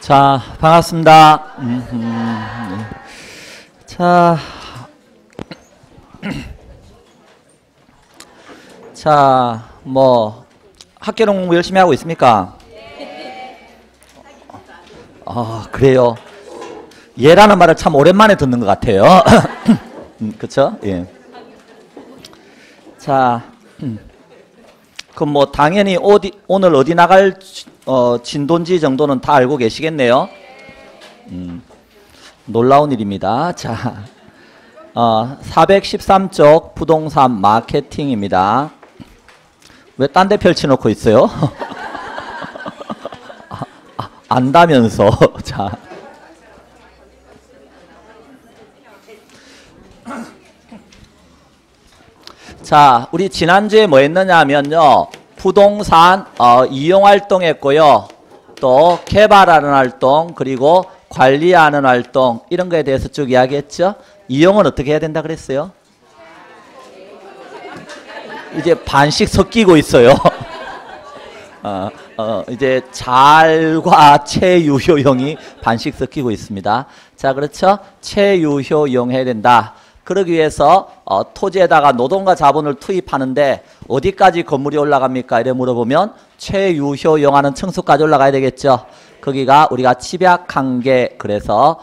자, 반갑습니다. 자, 뭐 학교 공부 열심히 하고 있습니까? 아, 그래요. 예라는 말을 참 오랜만에 듣는 것 같아요. 그쵸? 예. 자, 그럼 뭐 당연히 오늘 어디 나갈 진도인지 정도는 다 알고 계시겠네요. 놀라운 일입니다. 자, 413쪽 부동산 마케팅입니다. 왜 딴 데 펼쳐놓고 있어요? 안다면서. 자, 우리 지난주에 뭐 했느냐 하면요. 부동산 이용활동 했고요. 또 개발하는 활동, 그리고 관리하는 활동, 이런 거에 대해서 쭉 이야기했죠. 이용은 어떻게 해야 된다 그랬어요? 이제 반씩 섞이고 있어요. 이제 잘과 체유효용이 반씩 섞이고 있습니다. 자, 그렇죠? 체유효용 해야 된다. 그러기 위해서 토지에다가 노동과 자본을 투입하는데 어디까지 건물이 올라갑니까? 이래 물어보면 최유효용하는 층수까지 올라가야 되겠죠. 거기가 우리가 집약한계, 그래서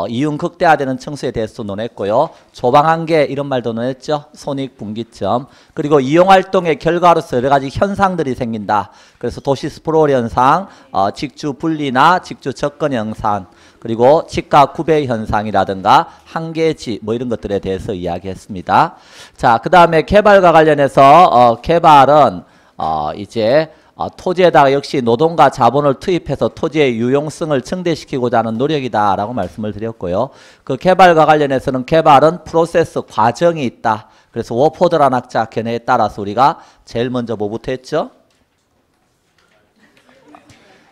이윤 극대화되는 층수에 대해서 논했고요. 조방한계 이런 말도 논했죠. 손익분기점. 그리고 이용활동의 결과로서 여러 가지 현상들이 생긴다. 그래서 도시 스프롤 현상, 직주 분리나 직주 접근 현상, 그리고 집가 구배 현상이라든가 한계지 뭐 이런 것들에 대해서 이야기했습니다. 자, 그 다음에 개발과 관련해서 개발은 이제 토지에다가 역시 노동과 자본을 투입해서 토지의 유용성을 증대시키고자 하는 노력이다 라고 말씀을 드렸고요. 그 개발과 관련해서는 개발은 프로세스 과정이 있다. 그래서 워포드라는 학자 견해에 따라서 우리가 제일 먼저 뭐부터 했죠?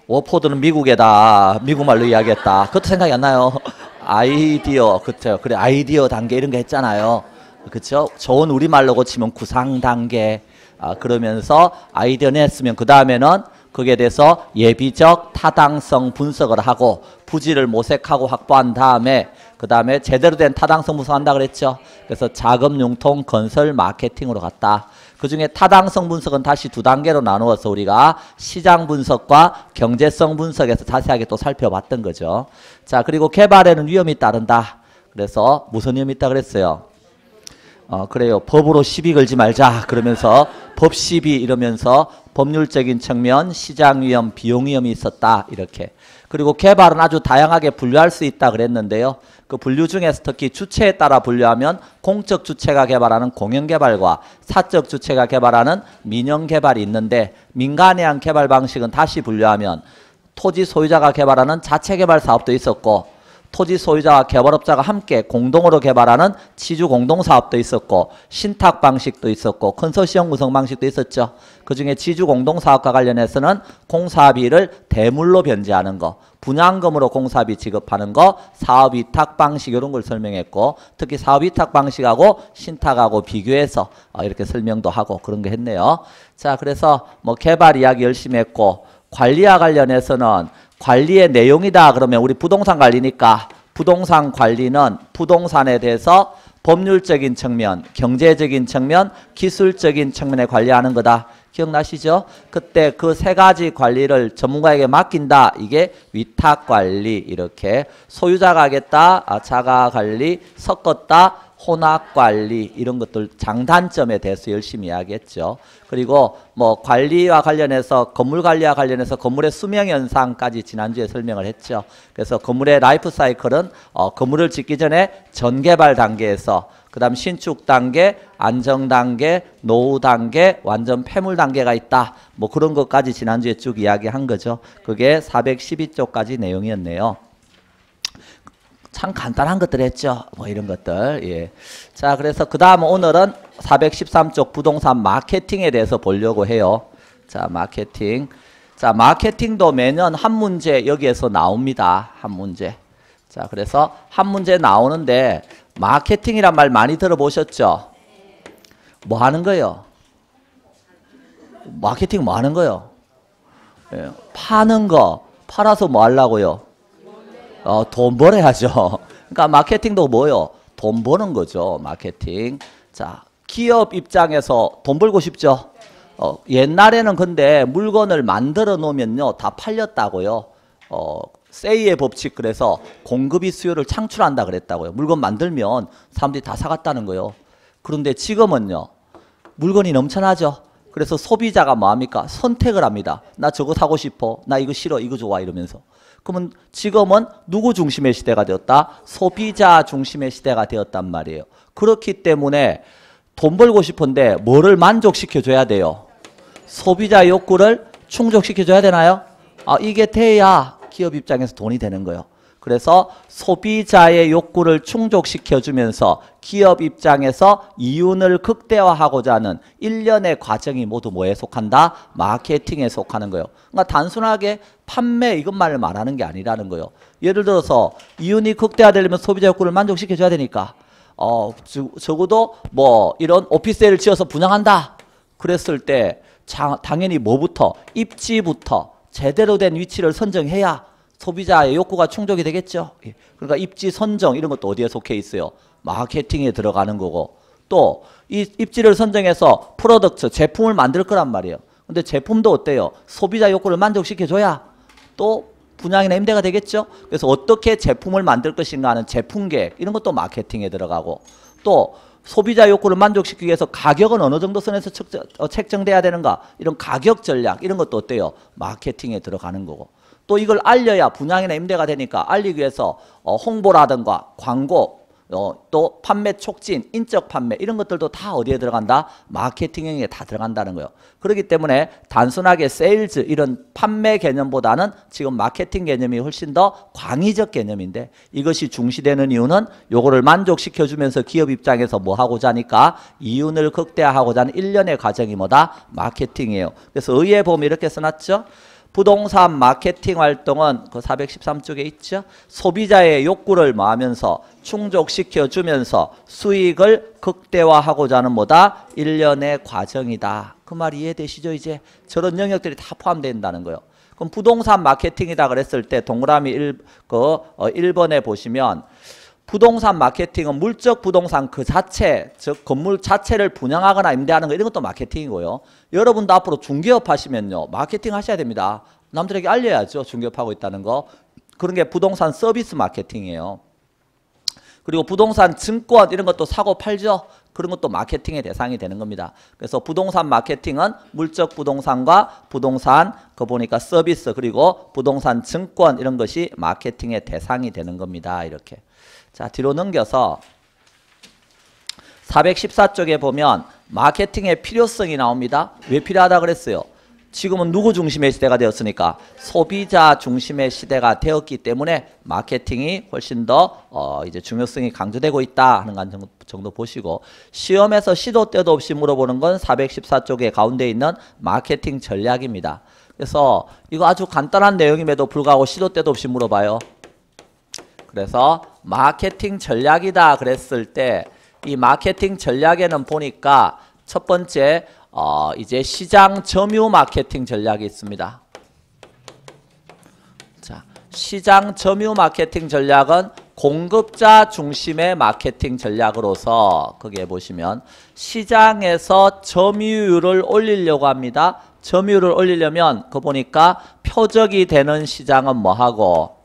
워포드는 미국에다, 미국 말로 이야기했다. 그것도 생각이 안 나요. 아이디어, 그쵸. 그래, 아이디어 단계 이런 거 했잖아요. 그쵸? 좋은 우리말로 고치면 구상 단계. 그러면서 아이디어 냈으면 그 다음에는 거기에 대해서 예비적 타당성 분석을 하고 부지를 모색하고 확보한 다음에 그 다음에 제대로 된 타당성 분석한다 그랬죠. 그래서 자금, 융통, 건설, 마케팅으로 갔다. 그 중에 타당성 분석은 다시 두 단계로 나누어서 우리가 시장 분석과 경제성 분석에서 자세하게 또 살펴봤던 거죠. 자, 그리고 개발에는 위험이 따른다. 그래서 무슨 위험이 있다 그랬어요? 그래요. 법으로 시비 걸지 말자. 그러면서 법 시비 이러면서 법률적인 측면, 시장 위험, 비용 위험이 있었다. 이렇게. 그리고 개발은 아주 다양하게 분류할 수 있다 그랬는데요. 그 분류 중에서 특히 주체에 따라 분류하면 공적 주체가 개발하는 공영개발과 사적 주체가 개발하는 민영개발이 있는데 민간에 한 개발 방식은 다시 분류하면 토지 소유자가 개발하는 자체개발 사업도 있었고 토지 소유자와 개발업자가 함께 공동으로 개발하는 지주 공동사업도 있었고 신탁 방식도 있었고 컨소시엄 구성 방식도 있었죠. 그중에 지주 공동사업과 관련해서는 공사비를 대물로 변제하는 거, 분양금으로 공사비 지급하는 거, 사업위탁 방식 이런 걸 설명했고 특히 사업위탁 방식하고 신탁하고 비교해서 이렇게 설명도 하고 그런 거 했네요. 자, 그래서 뭐 개발 이야기 열심히 했고 관리와 관련해서는 관리의 내용이다 그러면 우리 부동산 관리니까 부동산 관리는 부동산에 대해서 법률적인 측면, 경제적인 측면, 기술적인 측면에 관리하는 거다. 기억나시죠? 그때 그 세 가지 관리를 전문가에게 맡긴다. 이게 위탁관리 이렇게 소유자가 하겠다. 자가관리, 섞었다. 혼합관리 이런 것들 장단점에 대해서 열심히 이야기했죠. 그리고 뭐 관리와 관련해서 건물 관리와 관련해서 건물의 수명 현상까지 지난주에 설명을 했죠. 그래서 건물의 라이프 사이클은 건물을 짓기 전에 전개발 단계에서 그 다음 신축 단계, 안정 단계, 노후 단계, 완전 폐물 단계가 있다. 뭐 그런 것까지 지난주에 쭉 이야기한 거죠. 그게 412쪽까지 내용이었네요. 참 간단한 것들 했죠. 뭐 이런 것들. 예. 자, 그래서 그 다음 오늘은 413쪽 부동산 마케팅에 대해서 보려고 해요. 자, 마케팅. 자, 마케팅도 매년 한 문제 여기에서 나옵니다. 한 문제. 자, 그래서 한 문제 나오는데 마케팅이란 말 많이 들어보셨죠? 뭐 하는 거예요? 마케팅 뭐 하는 거예요? 예. 파는 거. 팔아서 뭐 하려고요? 돈 벌어야죠. 그러니까 마케팅도 뭐요? 돈 버는 거죠. 마케팅. 자, 기업 입장에서 돈 벌고 싶죠. 옛날에는 근데 물건을 만들어 놓으면요 다 팔렸다고요. 세이의 법칙, 그래서 공급이 수요를 창출한다 그랬다고요. 물건 만들면 사람들이 다 사갔다는 거예요. 그런데 지금은요 물건이 넘쳐나죠. 그래서 소비자가 뭐합니까? 선택을 합니다. 나 저거 사고 싶어, 나 이거 싫어, 이거 좋아, 이러면서. 그러면 지금은 누구 중심의 시대가 되었다? 소비자 중심의 시대가 되었단 말이에요. 그렇기 때문에 돈 벌고 싶은데 뭐를 만족시켜줘야 돼요? 소비자 욕구를 충족시켜줘야 되나요? 이게 돼야 기업 입장에서 돈이 되는 거예요. 그래서 소비자의 욕구를 충족시켜주면서 기업 입장에서 이윤을 극대화하고자 하는 일련의 과정이 모두 뭐에 속한다? 마케팅에 속하는 거예요. 그러니까 단순하게 판매 이것만을 말하는 게 아니라는 거예요. 예를 들어서 이윤이 극대화되려면 소비자 욕구를 만족시켜줘야 되니까 적어도 뭐 이런 오피스텔을 지어서 분양한다 그랬을 때 당연히 뭐부터? 입지부터 제대로 된 위치를 선정해야 소비자의 욕구가 충족이 되겠죠. 그러니까 입지 선정 이런 것도 어디에 속해 있어요? 마케팅에 들어가는 거고, 또 이 입지를 선정해서 프로덕트 제품을 만들 거란 말이에요. 근데 제품도 어때요? 소비자 욕구를 만족시켜줘야 또 분양이나 임대가 되겠죠. 그래서 어떻게 제품을 만들 것인가 하는 제품 계획 이런 것도 마케팅에 들어가고, 또 소비자 욕구를 만족시키기 위해서 가격은 어느 정도 선에서 책정돼야 되는가 이런 가격 전략 이런 것도 어때요? 마케팅에 들어가는 거고, 또 이걸 알려야 분양이나 임대가 되니까 알리기 위해서 홍보라든가 광고, 또 판매 촉진, 인적 판매 이런 것들도 다 어디에 들어간다? 마케팅에 다 들어간다는 거예요. 그렇기 때문에 단순하게 세일즈 이런 판매 개념보다는 지금 마케팅 개념이 훨씬 더 광의적 개념인데, 이것이 중시되는 이유는 요거를 만족시켜주면서 기업 입장에서 뭐 하고자 하니까 이윤을 극대화하고자 하는 일련의 과정이 뭐다? 마케팅이에요. 그래서 의에 보면 이렇게 써놨죠. 부동산 마케팅 활동은 그 413쪽에 있죠. 소비자의 욕구를 뭐하면서 충족시켜주면서 수익을 극대화하고자 하는 뭐다? 일련의 과정이다. 그 말 이해되시죠? 이제 저런 영역들이 다 포함된다는 거예요. 그럼 부동산 마케팅이다 그랬을 때 동그라미 1번에 보시면 부동산 마케팅은 물적 부동산 그 자체, 즉 건물 자체를 분양하거나 임대하는 거 이런 것도 마케팅이고요. 여러분도 앞으로 중개업 하시면요 마케팅 하셔야 됩니다. 남들에게 알려야죠. 중개업하고 있다는 거. 그런 게 부동산 서비스 마케팅이에요. 그리고 부동산 증권 이런 것도 사고 팔죠. 그런 것도 마케팅의 대상이 되는 겁니다. 그래서 부동산 마케팅은 물적 부동산과 부동산 보니까 서비스 그리고 부동산 증권 이런 것이 마케팅의 대상이 되는 겁니다. 이렇게. 자, 뒤로 넘겨서 414쪽에 보면 마케팅의 필요성이 나옵니다. 왜 필요하다 그랬어요? 지금은 누구 중심의 시대가 되었으니까 소비자 중심의 시대가 되었기 때문에 마케팅이 훨씬 더 이제 중요성이 강조되고 있다 하는 것 정도 보시고, 시험에서 시도 때도 없이 물어보는 건 414쪽에 가운데 있는 마케팅 전략입니다. 그래서 이거 아주 간단한 내용임에도 불구하고 시도 때도 없이 물어봐요. 그래서 마케팅 전략이다 그랬을 때 이 마케팅 전략에는 보니까 첫 번째 이제 시장 점유 마케팅 전략이 있습니다. 자, 시장 점유 마케팅 전략은 공급자 중심의 마케팅 전략으로서 거기에 보시면 시장에서 점유율을 올리려고 합니다. 점유율을 올리려면 그 보니까 표적이 되는 시장은 뭐하고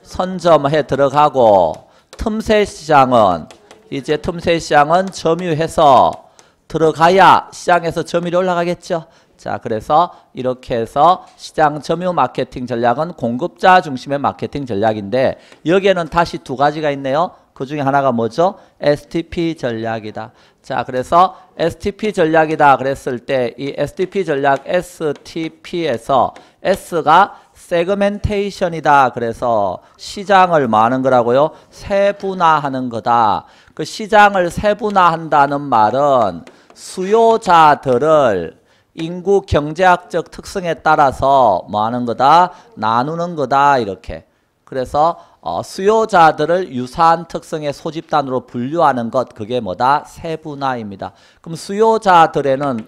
선점해 들어가고, 틈새 시장은 이제 틈새 시장은 점유해서 들어가야 시장에서 점유율이 올라가겠죠. 자, 그래서 이렇게 해서 시장 점유 마케팅 전략은 공급자 중심의 마케팅 전략인데, 여기에는 다시 두 가지가 있네요. 그 중에 하나가 뭐죠? STP 전략이다. 자, 그래서 STP 전략이다 그랬을 때 이 STP 전략 STP에서 S가 세그멘테이션이다. 그래서 시장을 뭐 하는 거라고요? 세분화하는 거다. 그 시장을 세분화한다는 말은 수요자들을 인구 경제학적 특성에 따라서 뭐 하는 거다? 나누는 거다. 이렇게. 그래서 수요자들을 유사한 특성의 소집단으로 분류하는 것, 그게 뭐다? 세분화입니다. 그럼 수요자들에는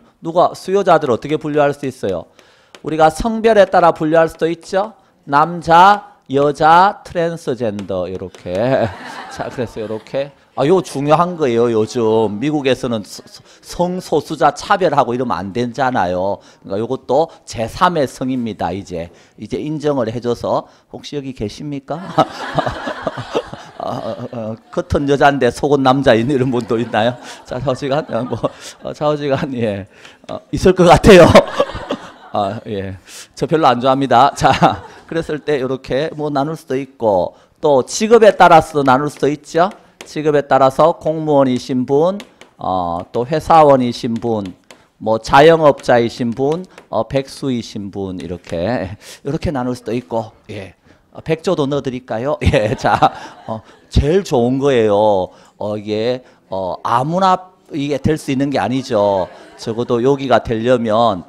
수요자들을 어떻게 분류할 수 있어요? 우리가 성별에 따라 분류할 수도 있죠. 남자, 여자 트랜스젠더 이렇게. 자, 그래서 이렇게. 요 중요한 거예요. 요즘 미국에서는 성소수자 차별하고 이러면 안 되잖아요. 그러니까 요것도 제3의 성입니다. 이제 인정을 해줘서. 혹시 여기 계십니까? 겉은 여자인데 속은 남자인 이런 분도 있나요? 자, 좌우지간 좌우지간 예 있을 것 같아요. 예, 저 별로 안 좋아합니다. 자, 그랬을 때 이렇게 뭐 나눌 수도 있고 또 직업에 따라서 나눌 수도 있죠. 직업에 따라서 공무원이신 분, 또 회사원이신 분, 뭐 자영업자이신 분, 백수이신 분 이렇게 나눌 수도 있고 예. 백조도 넣어드릴까요? 예, 자, 제일 좋은 거예요. 이게 아무나 이게 될 수 있는 게 아니죠. 적어도 여기가 되려면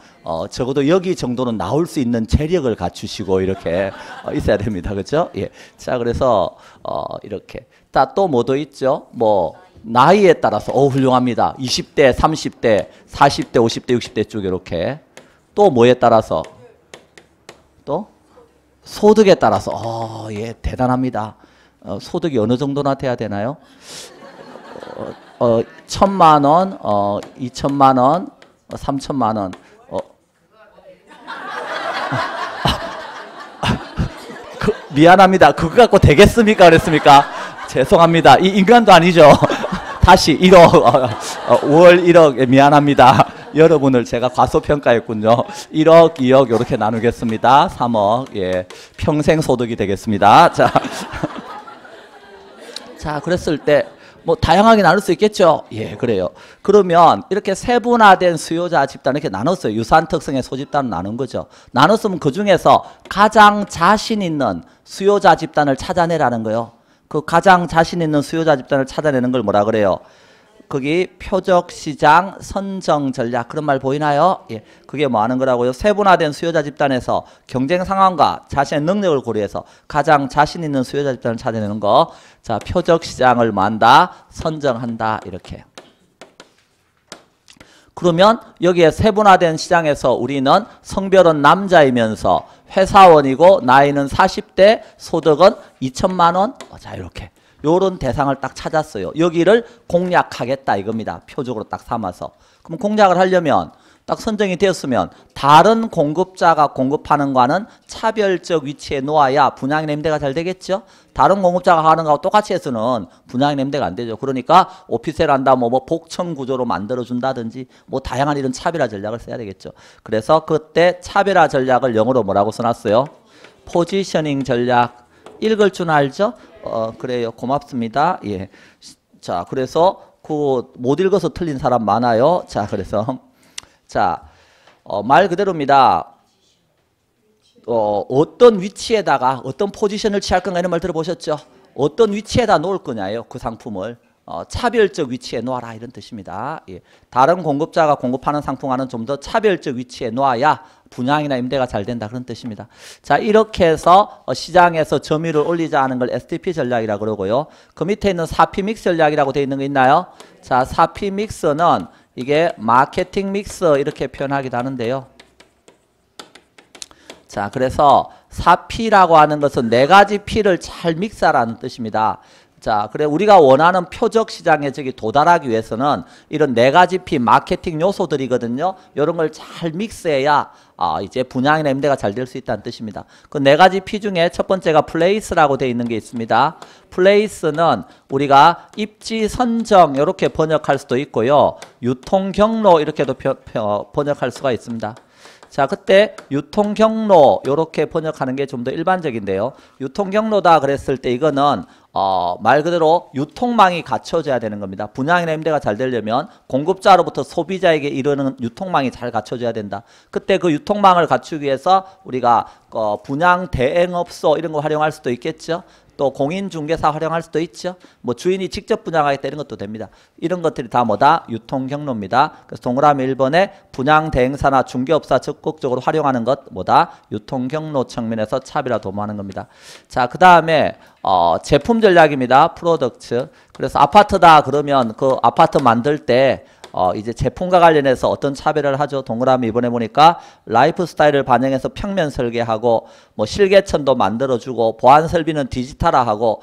적어도 여기 정도는 나올 수 있는 재력을 갖추시고 이렇게 있어야 됩니다. 그렇죠? 예. 자, 그래서 이렇게 또 뭐도 있죠? 뭐 나이에 따라서 훌륭합니다. 20대, 30대, 40대, 50대, 60대 쭉 이렇게. 또 뭐에 따라서 또 소득에 따라서 예, 대단합니다. 소득이 어느 정도나 돼야 되나요? 1,000만 원, 2,000만 원, 3,000만 원. 미안합니다. 그거 갖고 되겠습니까? 그랬습니까? 죄송합니다. 이 인간도 아니죠. 다시 1억, 월 1억 미안합니다. 여러분을 제가 과소평가했군요. 1억, 2억 이렇게 나누겠습니다. 3억, 예, 평생 소득이 되겠습니다. 자, 자, 그랬을 때 뭐 다양하게 나눌 수 있겠죠. 예, 그래요. 그러면 이렇게 세분화된 수요자 집단 이렇게 나눴어요. 유사한 특성의 소집단을 나눈 거죠. 나눴으면 그 중에서 가장 자신 있는 수요자 집단을 찾아내라는 거예요. 그 가장 자신 있는 수요자 집단을 찾아내는 걸 뭐라 그래요? 거기 표적시장 선정 전략 그런 말 보이나요? 예, 그게 뭐 하는 거라고요? 세분화된 수요자 집단에서 경쟁 상황과 자신의 능력을 고려해서 가장 자신 있는 수요자 집단을 찾아내는 거. 자, 표적시장을 뭐 한다? 선정한다. 이렇게. 그러면 여기에 세분화된 시장에서 우리는 성별은 남자이면서 회사원이고 나이는 40대, 소득은 2천만 원. 자, 이렇게. 요런 대상을 딱 찾았어요. 여기를 공략하겠다 이겁니다. 표적으로 딱 삼아서. 그럼 공략을 하려면 딱 선정이 되었으면 다른 공급자가 공급하는 거와는 차별적 위치에 놓아야 분양의 냄새가 잘 되겠죠. 다른 공급자가 하는 거하고 똑같이 해서는 분양의 냄새가 안 되죠. 그러니까 오피스텔 한다 뭐 복층 구조로 만들어준다든지 뭐 다양한 이런 차별화 전략을 써야 되겠죠. 그래서 그때 차별화 전략을 영어로 뭐라고 써놨어요? 포지셔닝 전략. 읽을 줄 알죠? 그래요. 고맙습니다. 예. 자, 그래서 그 못 읽어서 틀린 사람 많아요. 자, 그래서 자, 말 그대로입니다. 어떤 위치에다가 어떤 포지션을 취할 건가 이런 말 들어보셨죠? 어떤 위치에다 놓을 거냐요. 그 상품을. 차별적 위치에 놓아라 이런 뜻입니다. 예. 다른 공급자가 공급하는 상품과는 좀 더 차별적 위치에 놓아야 분양이나 임대가 잘 된다 그런 뜻입니다. 자, 이렇게 해서 시장에서 점유율을 올리자 하는 걸 STP 전략이라고 그러고요. 그 밑에 있는 4P 믹스 전략이라고 되어 있는 거 있나요? 자, 4P 믹스는 이게 마케팅 믹스 이렇게 표현하기도 하는데요. 자, 그래서 4P라고 하는 것은 네 가지 P를 잘 믹스하라는 뜻입니다. 자, 그래 우리가 원하는 표적 시장에 저기 도달하기 위해서는 이런 네 가지 P 마케팅 요소들이거든요. 이런 걸 잘 믹스해야 이제 분양이나 임대가 잘 될 수 있다는 뜻입니다. 그 네 가지 P 중에 첫 번째가 플레이스라고 되어 있는 게 있습니다. 플레이스는 우리가 입지 선정 이렇게 번역할 수도 있고요. 유통 경로 이렇게도 번역할 수가 있습니다. 자, 그때 유통 경로 이렇게 번역하는 게 좀 더 일반적인데요. 유통 경로다 그랬을 때 이거는 말 그대로 유통망이 갖춰져야 되는 겁니다. 분양이나 임대가 잘 되려면 공급자로부터 소비자에게 이르는 유통망이 잘 갖춰져야 된다. 그때 그 유통망을 갖추기 위해서 우리가 분양 대행업소 이런 거 활용할 수도 있겠죠. 또 공인중개사 활용할 수도 있죠. 뭐 주인이 직접 분양하겠다 이런 것도 됩니다. 이런 것들이 다 뭐다? 유통경로입니다. 그래서 동그라미 1번에 분양대행사나 중개업사 적극적으로 활용하는 것 뭐다? 유통경로 측면에서 차별화 도모하는 겁니다. 자, 그 다음에 제품 전략입니다. 프로덕트. 그래서 아파트다 그러면 그 아파트 만들 때 이제 제품과 관련해서 어떤 차별을 하죠? 동그라미 이번에 보니까 라이프 스타일을 반영해서 평면 설계하고 뭐 실개천도 만들어주고 보안 설비는 디지털화하고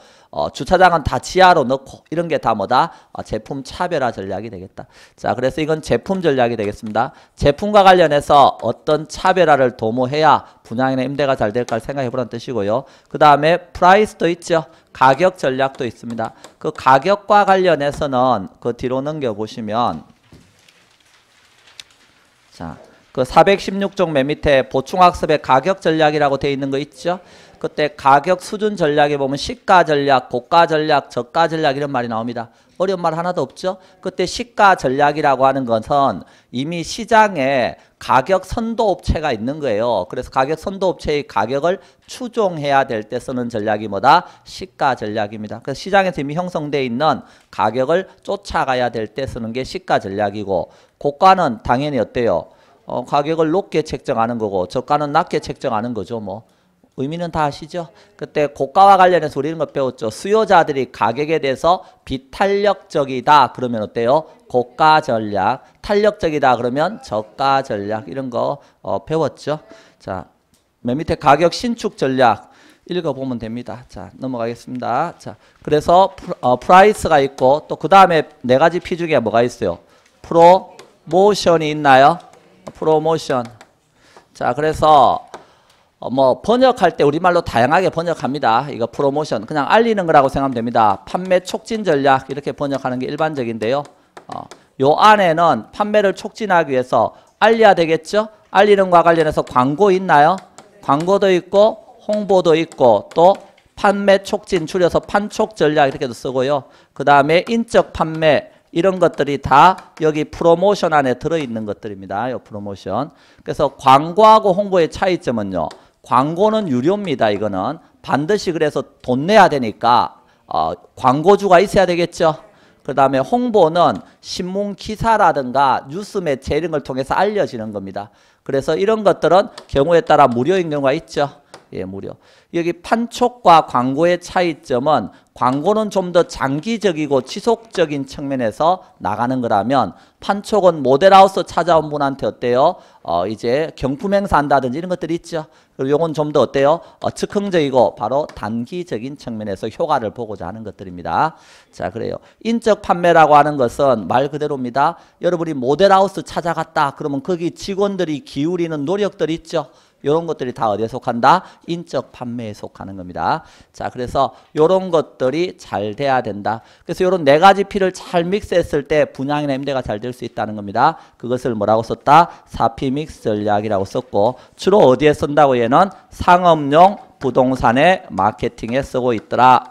주차장은 다 지하로 넣고 이런 게 다 뭐다? 제품 차별화 전략이 되겠다. 자, 그래서 이건 제품 전략이 되겠습니다. 제품과 관련해서 어떤 차별화를 도모해야 분양이나 임대가 잘 될까 생각해 보라는 뜻이고요. 그 다음에 프라이스도 있죠. 가격 전략도 있습니다. 그 가격과 관련해서는 그 뒤로 넘겨 보시면 자, 그 416쪽 맨 밑에 보충학습의 가격 전략이라고 되어 있는 거 있죠? 그때 가격 수준 전략에 보면 시가 전략, 고가 전략, 저가 전략 이런 말이 나옵니다. 어려운 말 하나도 없죠? 그때 시가 전략이라고 하는 것은 이미 시장에 가격 선도업체가 있는 거예요. 그래서 가격 선도업체의 가격을 추종해야 될 때 쓰는 전략이 뭐다? 시가 전략입니다. 그래서 시장에서 이미 형성되어 있는 가격을 쫓아가야 될 때 쓰는 게 시가 전략이고, 고가는 당연히 어때요? 가격을 높게 책정하는 거고, 저가는 낮게 책정하는 거죠. 뭐 의미는 다 아시죠? 그때 고가와 관련해서 우리 이런 거 배웠죠. 수요자들이 가격에 대해서 비탄력적이다 그러면 어때요? 고가 전략. 탄력적이다 그러면 저가 전략. 이런 거 배웠죠. 자, 맨 밑에 가격 신축 전략 읽어보면 됩니다. 자, 넘어가겠습니다. 자, 그래서 프라이스가 있고 또 그 다음에 네 가지 P 중에 뭐가 있어요? 프로모션이 있나요? 프로모션. 자, 그래서 뭐 번역할 때 우리말로 다양하게 번역합니다. 이거 프로모션 그냥 알리는 거라고 생각하면 됩니다. 판매 촉진 전략 이렇게 번역하는 게 일반적인데요. 요 안에는 판매를 촉진하기 위해서 알려야 되겠죠? 알리는 것과 관련해서 광고 있나요? 광고도 있고 홍보도 있고 또 판매 촉진 줄여서 판촉 전략 이렇게도 쓰고요. 그 다음에 인적 판매 이런 것들이 다 여기 프로모션 안에 들어있는 것들입니다. 요 프로모션. 그래서 광고하고 홍보의 차이점은요. 광고는 유료입니다. 이거는 반드시 그래서 돈 내야 되니까 광고주가 있어야 되겠죠. 그 다음에 홍보는 신문 기사라든가 뉴스 매체 이런 걸 통해서 알려지는 겁니다. 그래서 이런 것들은 경우에 따라 무료인 경우가 있죠. 예, 무료. 여기 판촉과 광고의 차이점은 광고는 좀 더 장기적이고 지속적인 측면에서 나가는 거라면 판촉은 모델하우스 찾아온 분한테 어때요? 이제 경품 행사한다든지 이런 것들이 있죠. 그리고 요건 좀 더 어때요? 즉흥적이고 바로 단기적인 측면에서 효과를 보고자 하는 것들입니다. 자, 그래요. 인적 판매라고 하는 것은 말 그대로입니다. 여러분이 모델하우스 찾아갔다. 그러면 거기 직원들이 기울이는 노력들이 있죠. 이런 것들이 다 어디에 속한다? 인적 판매에 속하는 겁니다. 자, 그래서 이런 것들이 잘 돼야 된다. 그래서 이런 네 가지 P를 잘 믹스했을 때 분양이나 임대가 잘 될 수 있다는 겁니다. 그것을 뭐라고 썼다? 4P 믹스 전략이라고 썼고 주로 어디에 쓴다고 얘는 상업용 부동산의 마케팅에 쓰고 있더라.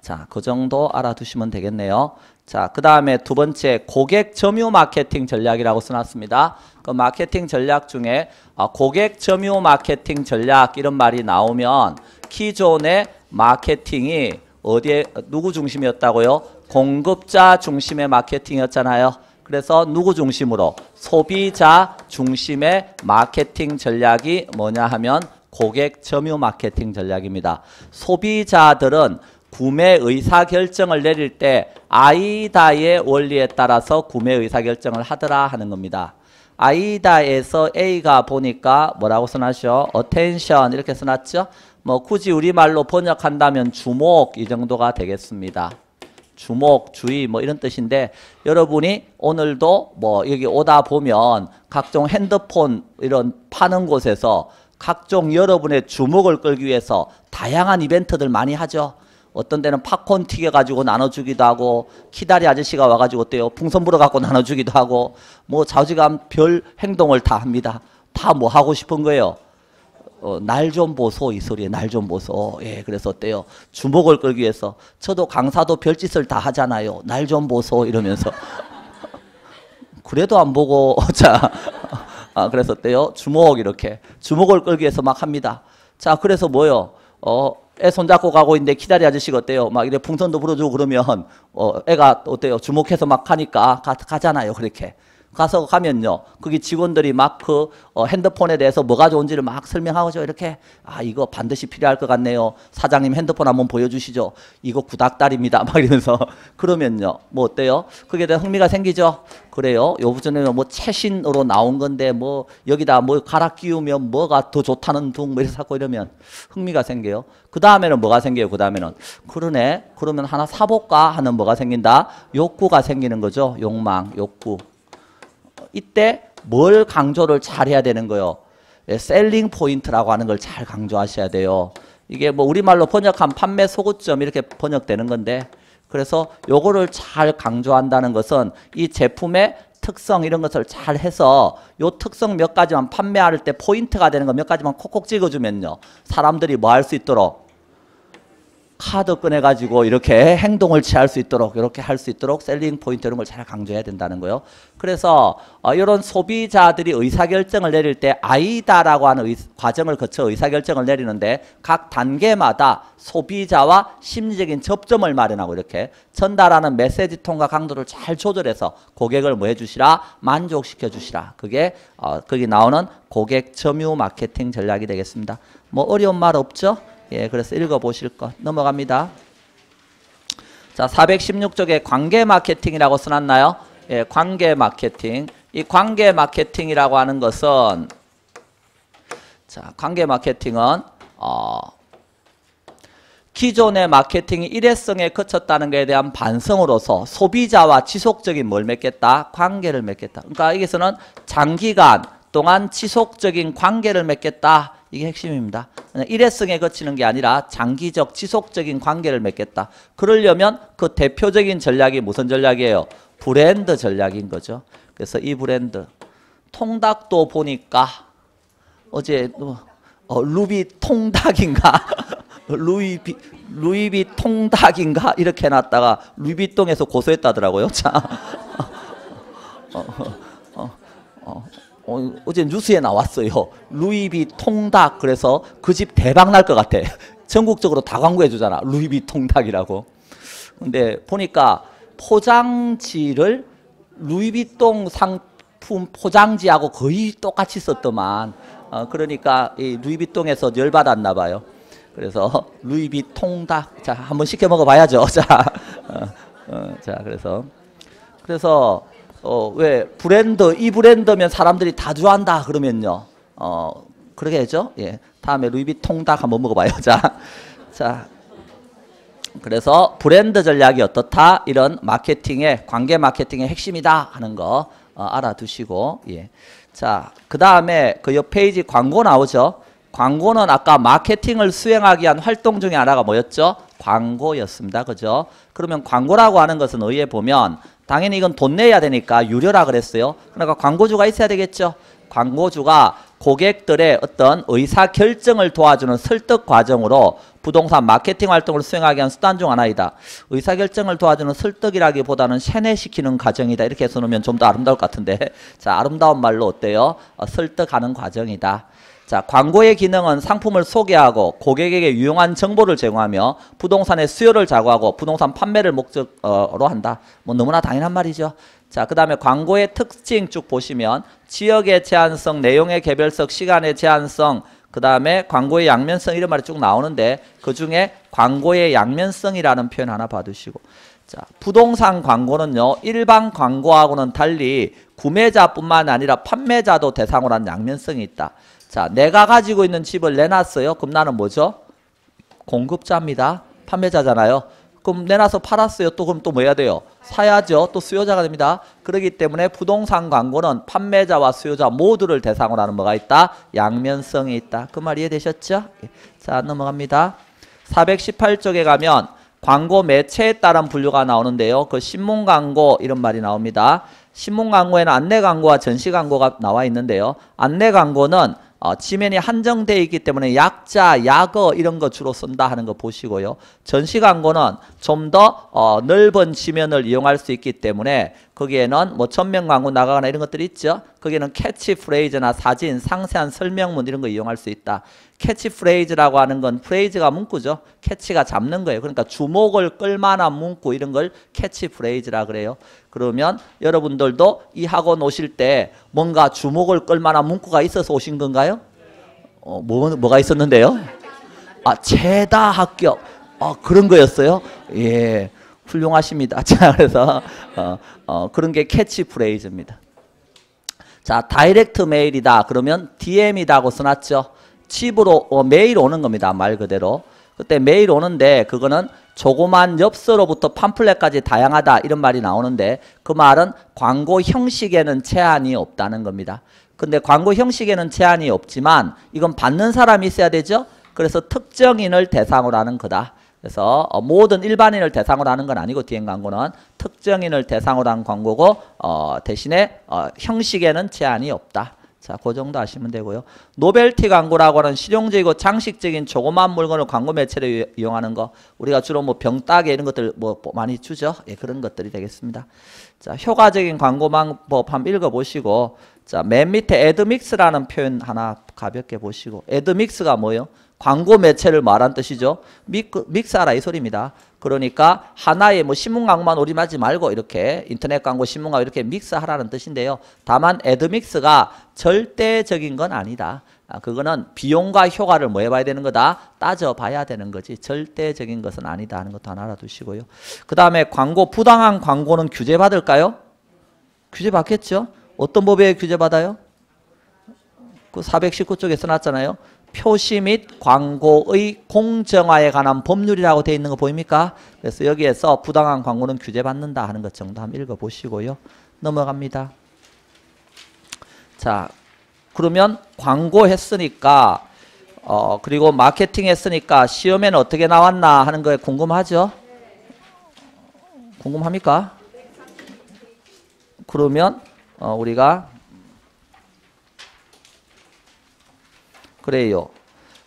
자, 그 정도 알아두시면 되겠네요. 자, 그 다음에 두 번째 고객 점유 마케팅 전략이라고 써놨습니다. 그 마케팅 전략 중에 고객 점유 마케팅 전략 이런 말이 나오면 기존의 마케팅이 어디에 누구 중심이었다고요? 공급자 중심의 마케팅이었잖아요. 그래서 누구 중심으로? 소비자 중심의 마케팅 전략이 뭐냐 하면 고객 점유 마케팅 전략입니다. 소비자들은 구매 의사결정을 내릴 때 아이다의 원리에 따라서 구매 의사결정을 하더라 하는 겁니다. 아이다에서 A가 보니까 뭐라고 써놨죠? attention 이렇게 써놨죠? 뭐 굳이 우리말로 번역한다면 주목 이 정도가 되겠습니다. 주목, 주의 뭐 이런 뜻인데 여러분이 오늘도 뭐 여기 오다 보면 각종 핸드폰 이런 파는 곳에서 각종 여러분의 주목을 끌기 위해서 다양한 이벤트들 많이 하죠. 어떤 데는 팝콘 튀겨가지고 나눠주기도 하고 키다리 아저씨가 와가지고 어때요? 풍선 불어갖고 나눠주기도 하고 뭐 좌지간 별 행동을 다 합니다. 다 뭐 하고 싶은 거예요? 날 좀 보소 이 소리에 날 좀 보소. 예, 그래서 어때요? 주목을 끌기 위해서 저도 강사도 별짓을 다 하잖아요. 날 좀 보소 이러면서 그래도 안 보고 자 그래서 어때요? 주목 이렇게 주목을 끌기 위해서 막 합니다. 자, 그래서 뭐요? 애 손잡고 가고 있는데 키다리 아저씨가 어때요? 막 이래 풍선도 불어주고 그러면 애가 어때요? 주목해서 막 하니까 가잖아요. 그렇게. 가면요. 거기 직원들이 막 그 핸드폰에 대해서 뭐가 좋은지를 막 설명하죠. 이렇게 이거 반드시 필요할 것 같네요. 사장님 핸드폰 한번 보여주시죠. 이거 구닥다리입니다. 막 이러면서 그러면요. 뭐 어때요? 그게 대한 흥미가 생기죠. 그래요. 요즘에는 뭐 최신으로 나온 건데 뭐 여기다 뭐 갈아 끼우면 뭐가 더 좋다는 둥 뭐 이렇게 하고 이러면 흥미가 생겨요. 그 다음에는 뭐가 생겨요? 그 다음에는 그러네. 그러면 하나 사볼까 하는 뭐가 생긴다? 욕구가 생기는 거죠. 욕망, 욕구. 이때 뭘 강조를 잘 해야 되는 거예요? 셀링 포인트라고 하는 걸 잘 강조하셔야 돼요. 이게 뭐 우리말로 번역한 판매 소구점 이렇게 번역되는 건데 그래서 요거를 잘 강조한다는 것은 이 제품의 특성 이런 것을 잘 해서 요 특성 몇 가지만 판매할 때 포인트가 되는 거 몇 가지만 콕콕 찍어주면요. 사람들이 뭐 할 수 있도록 카드 꺼내가지고 이렇게 행동을 취할 수 있도록 이렇게 할 수 있도록 셀링 포인트 이런 걸 잘 강조해야 된다는 거예요. 그래서 이런 소비자들이 의사결정을 내릴 때 아이다라고 하는 과정을 거쳐 의사결정을 내리는데 각 단계마다 소비자와 심리적인 접점을 마련하고 이렇게 전달하는 메시지 톤과 강도를 잘 조절해서 고객을 뭐 해주시라? 만족시켜 주시라. 그게 거기 나오는 고객 점유 마케팅 전략이 되겠습니다. 뭐 어려운 말 없죠? 예, 그래서 읽어보실 것 넘어갑니다. 자, 416쪽에 관계 마케팅이라고 써놨나요? 예, 관계 마케팅. 이 관계 마케팅이라고 하는 것은 자, 관계 마케팅은 기존의 마케팅이 일회성에 그쳤다는 것에 대한 반성으로서 소비자와 지속적인 뭘 맺겠다? 관계를 맺겠다. 그러니까 여기서는 장기간 동안 지속적인 관계를 맺겠다. 이게 핵심입니다. 일회성에 거치는 게 아니라 장기적 지속적인 관계를 맺겠다. 그러려면 그 대표적인 전략이 무슨 전략이에요? 브랜드 전략인 거죠. 그래서 이 브랜드 통닭도 보니까 어제 루비 통닭인가 루이비 통닭인가 이렇게 해놨다가 루이비통에서 고소했다더라고요. 자, 어제 뉴스에 나왔어요. 루이비 통닭. 그래서 그 집 대박 날 것 같아. 전국적으로 다 광고해 주잖아. 루이비 통닭이라고. 근데 보니까 포장지를 루이비통 상품 포장지하고 거의 똑같이 썼더만. 그러니까 이 루이비통에서 열받았나 봐요. 그래서 루이비 통닭. 자, 한번 시켜 먹어 봐야죠. 자, 자, 그래서 왜 브랜드 이 브랜드면 사람들이 다 좋아한다 그러면요. 그러게 하죠. 예. 다음에 루이비통닭 한번 먹어봐요. 자, 그래서 브랜드 전략이 어떻다? 이런 마케팅의 관계 마케팅의 핵심이다 하는 거 알아두시고 예. 자, 그 다음에 그 옆 페이지 광고 나오죠. 광고는 아까 마케팅을 수행하기 위한 활동 중에 하나가 뭐였죠? 광고였습니다. 그죠? 그러면 광고라고 하는 것은 의에 보면 당연히 이건 돈 내야 되니까 유료라 그랬어요. 그러니까 광고주가 있어야 되겠죠. 광고주가 고객들의 어떤 의사결정을 도와주는 설득 과정으로 부동산 마케팅 활동을 수행하기 위한 수단 중 하나이다. 의사결정을 도와주는 설득이라기보다는 세뇌시키는 과정이다. 이렇게 해서 놓으면 좀 더 아름다울 것 같은데 자, 아름다운 말로 어때요? 설득하는 과정이다. 자, 광고의 기능은 상품을 소개하고 고객에게 유용한 정보를 제공하며 부동산의 수요를 자고하고 부동산 판매를 목적으로 한다. 뭐 너무나 당연한 말이죠. 자, 그 다음에 광고의 특징 쭉 보시면 지역의 제한성, 내용의 개별성, 시간의 제한성, 그 다음에 광고의 양면성 이런 말이 쭉 나오는데 그 중에 광고의 양면성이라는 표현 하나 봐두시고 자, 부동산 광고는요 일반 광고하고는 달리 구매자뿐만 아니라 판매자도 대상으로 한 양면성이 있다. 자, 내가 가지고 있는 집을 내놨어요. 그럼 나는 뭐죠? 공급자입니다. 판매자잖아요. 그럼 내놔서 팔았어요. 또 그럼 또 뭐 해야 돼요? 사야죠. 또 수요자가 됩니다. 그렇기 때문에 부동산 광고는 판매자와 수요자 모두를 대상으로 하는 뭐가 있다? 양면성이 있다. 그 말 이해되셨죠? 자, 넘어갑니다. 418쪽에 가면 광고 매체에 따른 분류가 나오는데요. 그 신문 광고 이런 말이 나옵니다. 신문 광고에는 안내 광고와 전시 광고가 나와 있는데요. 안내 광고는 지면이 한정되어 있기 때문에 약자, 약어 이런 거 주로 쓴다 하는 거 보시고요. 전시 광고는 좀 더 넓은 지면을 이용할 수 있기 때문에 거기에는 뭐 전면 광고 나가거나 이런 것들이 있죠. 거기에는 캐치프레이즈나 사진, 상세한 설명문 이런 거 이용할 수 있다. 캐치프레이즈라고 하는 건 프레이즈가 문구죠. 캐치가 잡는 거예요. 그러니까 주목을 끌만한 문구 이런 걸 캐치프레이즈라 그래요. 그러면 여러분들도 이 학원 오실 때 뭔가 주목을 끌만한 문구가 있어서 오신 건가요? 뭐가 있었는데요? 최다 합격. 그런 거였어요? 예. 훌륭하십니다. 자, 그래서 그런 게 캐치프레이즈입니다. 자, 다이렉트 메일이다. 그러면 DM이다고 써놨죠. 집으로 메일 오는 겁니다. 말 그대로. 그때 메일 오는데 그거는 조그만 엽서로부터 팜플렛까지 다양하다 이런 말이 나오는데 그 말은 광고 형식에는 제한이 없다는 겁니다. 근데 광고 형식에는 제한이 없지만 이건 받는 사람이 있어야 되죠. 그래서 특정인을 대상으로 하는 거다. 그래서 모든 일반인을 대상으로 하는 건 아니고 DM 광고는 특정인을 대상으로 한 광고고 대신에 형식에는 제한이 없다. 자, 그 정도 아시면 되고요. 노벨티 광고라고 하는 실용적이고 장식적인 조그만 물건을 광고 매체로 이용하는 거. 우리가 주로 뭐 병따개 이런 것들 뭐 많이 주죠. 예, 그런 것들이 되겠습니다. 자, 효과적인 광고 방법 한번 읽어보시고 자, 맨 밑에 애드믹스라는 표현 하나 가볍게 보시고 애드믹스가 뭐예요? 광고 매체를 말한 뜻이죠. 믹스하라 이 소리입니다. 그러니까 하나의 뭐 신문 광고만 오림하지 말고 이렇게 인터넷 광고, 신문 광고 이렇게 믹스하라는 뜻인데요. 다만 애드믹스가 절대적인 건 아니다. 그거는 비용과 효과를 뭐 해봐야 되는 거다? 따져봐야 되는 거지. 절대적인 것은 아니다 하는 것도 하나 알아두시고요. 그 다음에 광고, 부당한 광고는 규제받을까요? 규제받겠죠. 어떤 법에 규제받아요? 그 419쪽에 써놨잖아요. 표시 및 광고의 공정화에 관한 법률이라고 되어 있는 거 보입니까? 그래서 여기에서 부당한 광고는 규제받는다 하는 것 정도 한번 읽어보시고요. 넘어갑니다. 자, 그러면 광고 했으니까 그리고 마케팅 했으니까 시험에는 어떻게 나왔나 하는 거에 궁금하죠? 궁금합니까? 그러면 우리가 그래요.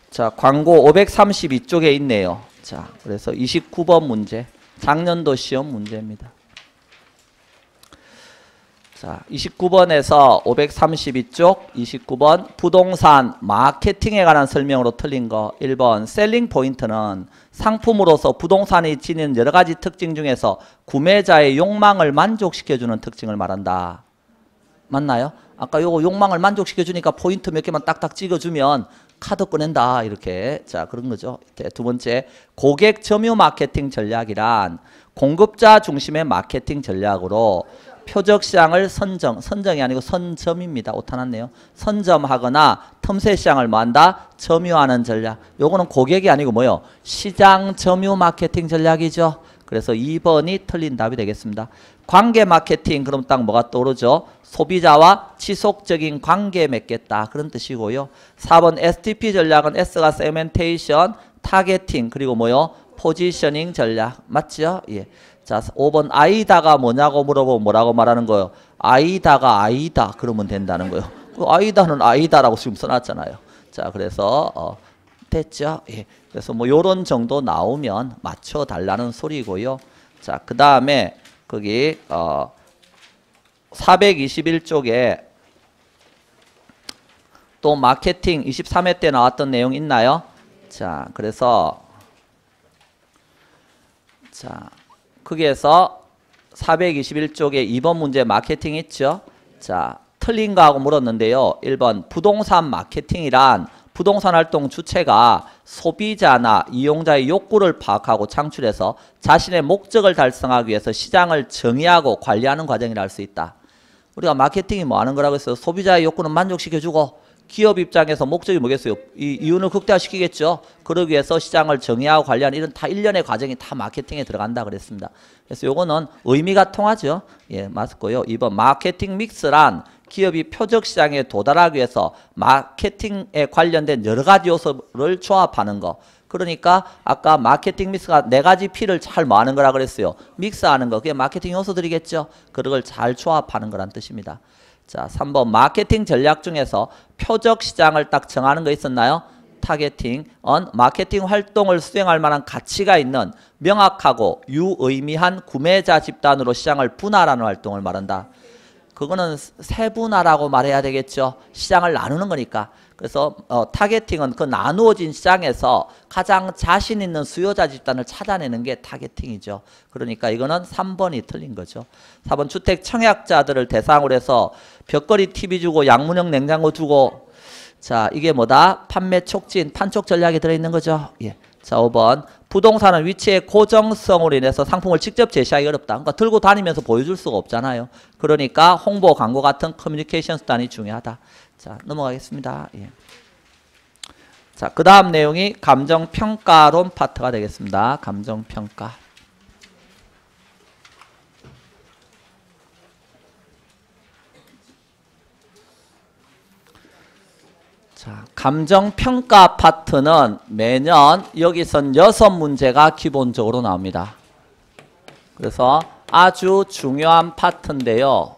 자, 광고 532쪽에 있네요. 자, 그래서 29번 문제. 작년도 시험 문제입니다. 자, 29번에서 532쪽 29번 부동산 마케팅에 관한 설명으로 틀린 거 1번 셀링 포인트는 상품으로서 부동산이 지닌 여러 가지 특징 중에서 구매자의 욕망을 만족시켜주는 특징을 말한다. 맞나요? 아까 요거 욕망을 만족시켜주니까 포인트 몇 개만 딱딱 찍어주면 카드 꺼낸다 이렇게. 자, 그런 거죠. 두 번째, 고객 점유 마케팅 전략이란 공급자 중심의 마케팅 전략으로 표적 시장을 선정이 아니고 선점입니다. 오타났네요. 선점하거나 틈새 시장을 뭐한다? 점유하는 전략. 요거는 고객이 아니고 뭐요? 시장 점유 마케팅 전략이죠. 그래서 2번이 틀린 답이 되겠습니다. 관계 마케팅, 그럼 딱 뭐가 떠오르죠? 소비자와 지속적인 관계 맺겠다. 그런 뜻이고요. 4번 STP 전략은 S가 세멘테이션, 타겟팅, 그리고 뭐요? 포지셔닝 전략. 맞죠? 예. 자, 5번 아이다가 뭐냐고 물어보면 뭐라고 말하는 거예요? 아이다가 아이다. 그러면 된다는 거예요. 그 아이다는 아이다라고 지금 써놨잖아요. 자, 그래서 됐죠? 예. 그래서 뭐 요런 정도 나오면 맞춰달라는 소리고요. 자, 그 다음에 거기 421쪽에 또 마케팅 23회 때 나왔던 내용 있나요? 자, 그래서 자, 거기에서 421쪽에 2번 문제 마케팅 있죠? 자, 틀린 거 하고 물었는데요. 1번 부동산 마케팅이란 부동산 활동 주체가 소비자나 이용자의 욕구를 파악하고 창출해서 자신의 목적을 달성하기 위해서 시장을 정의하고 관리하는 과정이라 할 수 있다. 우리가 마케팅이 뭐 하는 거라고 했어요? 소비자의 욕구는 만족시켜주고 기업 입장에서 목적이 뭐겠어요? 이 이윤을 극대화시키겠죠. 그러기 위해서 시장을 정의하고 관리하는 이런 다 일련의 과정이 다 마케팅에 들어간다 그랬습니다. 그래서 요거는 의미가 통하죠. 예, 맞고요. 2번 마케팅 믹스란 기업이 표적 시장에 도달하기 위해서 마케팅에 관련된 여러 가지 요소를 조합하는 거. 그러니까 아까 마케팅 믹스가 4가지 P를 잘 뭐 하는 거라 그랬어요. 믹스하는 거. 그게 마케팅 요소들이겠죠. 그걸 잘 조합하는 거란 뜻입니다. 자, 3번 마케팅 전략 중에서 표적 시장을 딱 정하는 거 있었나요? 타겟팅은 마케팅 활동을 수행할 만한 가치가 있는 명확하고 유의미한 구매자 집단으로 시장을 분할하는 활동을 말한다. 그거는 세분화라고 말해야 되겠죠. 시장을 나누는 거니까. 그래서 타겟팅은 그 나누어진 시장에서 가장 자신 있는 수요자 집단을 찾아내는 게 타겟팅이죠. 그러니까 이거는 3번이 틀린 거죠. 4번 주택 청약자들을 대상으로 해서 벽걸이 TV 주고 양문형 냉장고 주고, 자 이게 뭐다? 판매 촉진, 판촉 전략이 들어있는 거죠. 예. 자 5번 부동산은 위치의 고정성으로 인해서 상품을 직접 제시하기 어렵다. 그러니까 들고 다니면서 보여줄 수가 없잖아요. 그러니까 홍보, 광고 같은 커뮤니케이션 수단이 중요하다. 자 넘어가겠습니다. 예. 자 그 다음 내용이 감정평가론 파트가 되겠습니다. 감정평가. 자, 감정평가 파트는 매년 여기선 6문제가 기본적으로 나옵니다. 그래서 아주 중요한 파트인데요.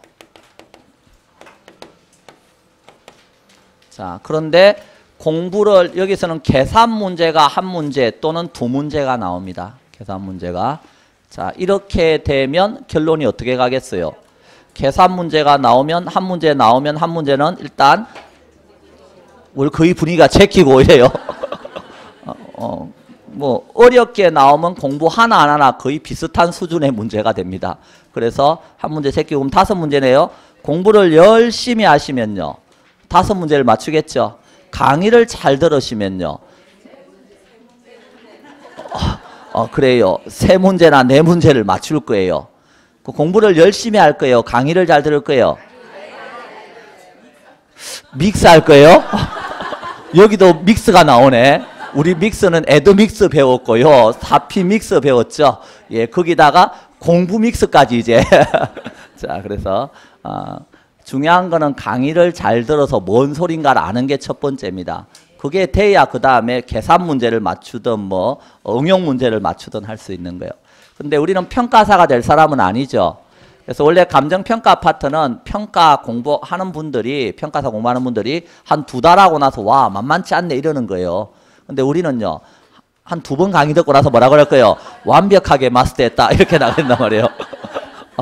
자, 그런데 공부를 여기서는 계산 문제가 한 문제 또는 두 문제가 나옵니다. 계산 문제가. 자, 이렇게 되면 결론이 어떻게 가겠어요? 계산 문제가 나오면 한 문제 나오면 한 문제는 일단 우리 거의 분위기가 제끼고 이래요. 뭐 어렵게 나오면 공부 하나하나 거의 비슷한 수준의 문제가 됩니다. 그래서 한 문제 제끼고 그럼 5문제네요. 공부를 열심히 하시면요. 5문제를 맞추겠죠. 강의를 잘 들으시면요. 그래요. 3문제나 4문제를 맞출 거예요. 공부를 열심히 할 거예요. 강의를 잘 들을 거예요. 믹스 할 거예요. 여기도 믹스가 나오네. 우리 믹스는 애드 믹스 배웠고요. 4P 믹스 배웠죠. 예, 거기다가 공부 믹스까지 이제. 자, 그래서 중요한 거는 강의를 잘 들어서 뭔 소린가를 아는 게 첫 번째입니다. 그게 돼야 그 다음에 계산 문제를 맞추든 뭐 응용 문제를 맞추든 할 수 있는 거예요. 근데 우리는 평가사가 될 사람은 아니죠. 그래서 원래 감정평가 파트는 평가 공부하는 분들이, 평가사 공부하는 분들이 한 2달 하고 나서 와 만만치 않네 이러는 거예요. 근데 우리는요 한 2번 강의 듣고 나서 뭐라 그럴 거예요? 완벽하게 마스터했다 이렇게 나간단 말이에요.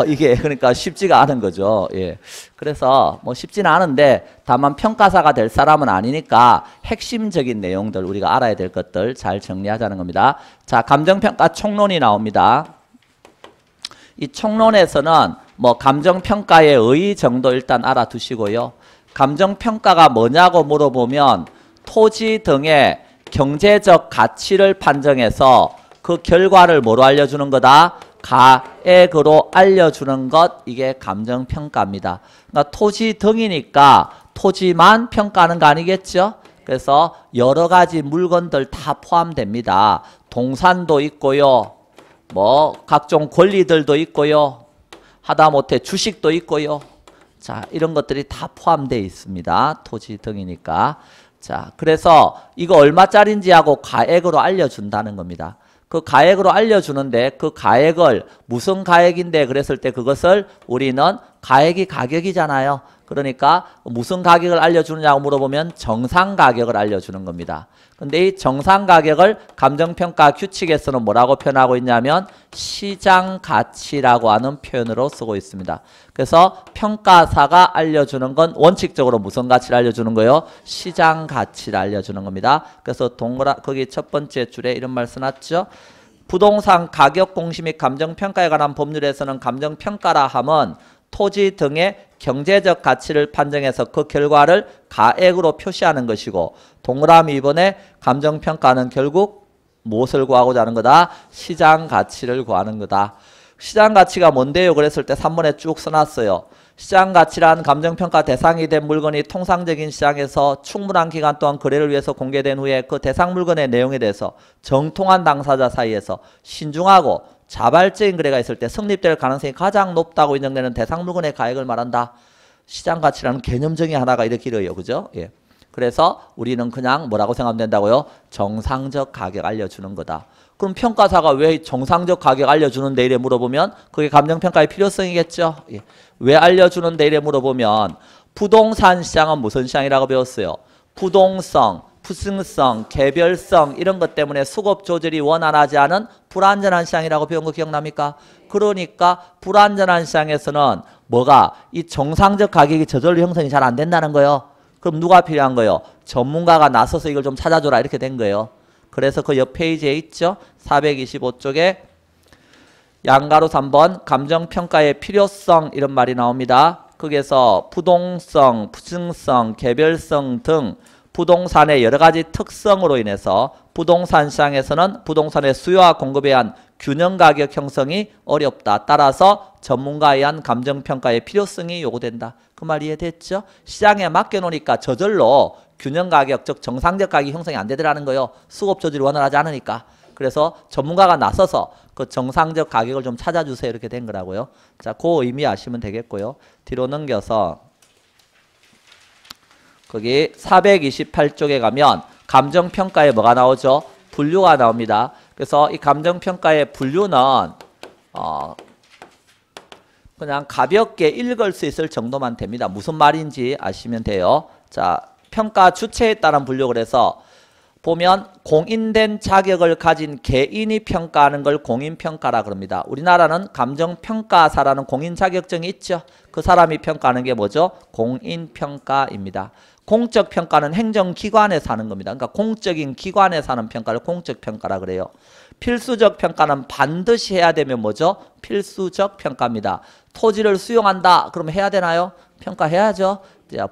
이게 그러니까 쉽지가 않은 거죠. 예. 그래서 뭐 쉽지는 않은데 다만 평가사가 될 사람은 아니니까 핵심적인 내용들 우리가 알아야 될 것들 잘 정리하자는 겁니다. 자, 감정평가 총론이 나옵니다. 이 총론에서는 뭐 감정평가의 의 정도 일단 알아두시고요. 감정평가가 뭐냐고 물어보면 토지 등의 경제적 가치를 판정해서 그 결과를 뭐로 알려주는 거다? 가액으로 알려주는 것, 이게 감정평가입니다. 그러니까 토지 등이니까 토지만 평가하는 거 아니겠죠? 그래서 여러 가지 물건들 다 포함됩니다. 동산도 있고요. 뭐 각종 권리들도 있고요. 하다못해 주식도 있고요. 자, 이런 것들이 다 포함되어 있습니다. 토지 등이니까. 자, 그래서 이거 얼마짜리인지 하고 가액으로 알려준다는 겁니다. 그 가액으로 알려주는데 그 가액을 무슨 가액인데 그랬을 때 그것을 우리는 가액이 가격이잖아요. 그러니까 무슨 가격을 알려주느냐고 물어보면 정상 가격을 알려주는 겁니다. 근데 이 정상 가격을 감정평가 규칙에서는 뭐라고 표현하고 있냐면 시장 가치라고 하는 표현으로 쓰고 있습니다. 그래서 평가사가 알려주는 건 원칙적으로 무슨 가치를 알려주는 거예요? 시장 가치를 알려주는 겁니다. 그래서 거기 첫 번째 줄에 이런 말 써놨죠. 부동산 가격 공시 및 감정평가에 관한 법률에서는 감정평가라 함은 토지 등의 경제적 가치를 판정해서 그 결과를 가액으로 표시하는 것이고, 동그라미 2번에 감정평가는 결국 무엇을 구하고자 하는 거다? 시장 가치를 구하는 거다. 시장 가치가 뭔데요? 그랬을 때 3번에 쭉 써놨어요. 시장 가치란 감정평가 대상이 된 물건이 통상적인 시장에서 충분한 기간 동안 거래를 위해서 공개된 후에 그 대상 물건의 내용에 대해서 정통한 당사자 사이에서 신중하고 자발적인 거래가 있을 때 성립될 가능성이 가장 높다고 인정되는 대상 물건의 가액을 말한다. 시장 가치라는 개념정의 하나가 이렇게 길어요. 그죠? 예. 그래서 우리는 그냥 뭐라고 생각하면 된다고요? 정상적 가격 알려주는 거다. 그럼 평가사가 왜 정상적 가격 알려주는데 이래 물어보면 그게 감정평가의 필요성이겠죠. 예. 왜 알려주는데 이래 물어보면 부동산 시장은 무슨 시장이라고 배웠어요? 부동성, 푸승성, 개별성 이런 것 때문에 수급 조절이 원활하지 않은 불안전한 시장이라고 배운 거 기억납니까? 그러니까 불안전한 시장에서는 뭐가 이 정상적 가격이 저절로 형성이 잘 안 된다는 거예요. 그럼 누가 필요한 거예요? 전문가가 나서서 이걸 좀 찾아줘라 이렇게 된 거예요. 그래서 그 옆 페이지에 있죠. 425쪽에 양가로 3번 감정평가의 필요성 이런 말이 나옵니다. 거기에서 부동성, 푸승성, 개별성 등 부동산의 여러 가지 특성으로 인해서 부동산 시장에서는 부동산의 수요와 공급에 의한 균형 가격 형성이 어렵다. 따라서 전문가에 의한 감정평가의 필요성이 요구된다. 그 말 이해됐죠? 시장에 맡겨놓으니까 저절로 균형 가격, 즉 정상적 가격 형성이 안 되더라는 거예요. 수급 조절이 원활하지 않으니까. 그래서 전문가가 나서서 그 정상적 가격을 좀 찾아주세요. 이렇게 된 거라고요. 자, 그 의미 아시면 되겠고요. 뒤로 넘겨서 거기 428쪽에 가면 감정평가에 뭐가 나오죠? 분류가 나옵니다. 그래서 이 감정평가의 분류는 그냥 가볍게 읽을 수 있을 정도만 됩니다. 무슨 말인지 아시면 돼요. 자, 평가 주체에 따른 분류 그래서 보면 공인된 자격을 가진 개인이 평가하는 걸 공인평가라 그럽니다. 우리나라는 감정평가사라는 공인 자격증이 있죠. 그 사람이 평가하는 게 뭐죠? 공인평가입니다. 공적 평가는 행정기관에서 하는 겁니다. 그러니까 공적인 기관에서 하는 평가를 공적평가라 그래요. 필수적 평가는 반드시 해야 되면 뭐죠? 필수적 평가입니다. 토지를 수용한다. 그러면 해야 되나요? 평가해야죠.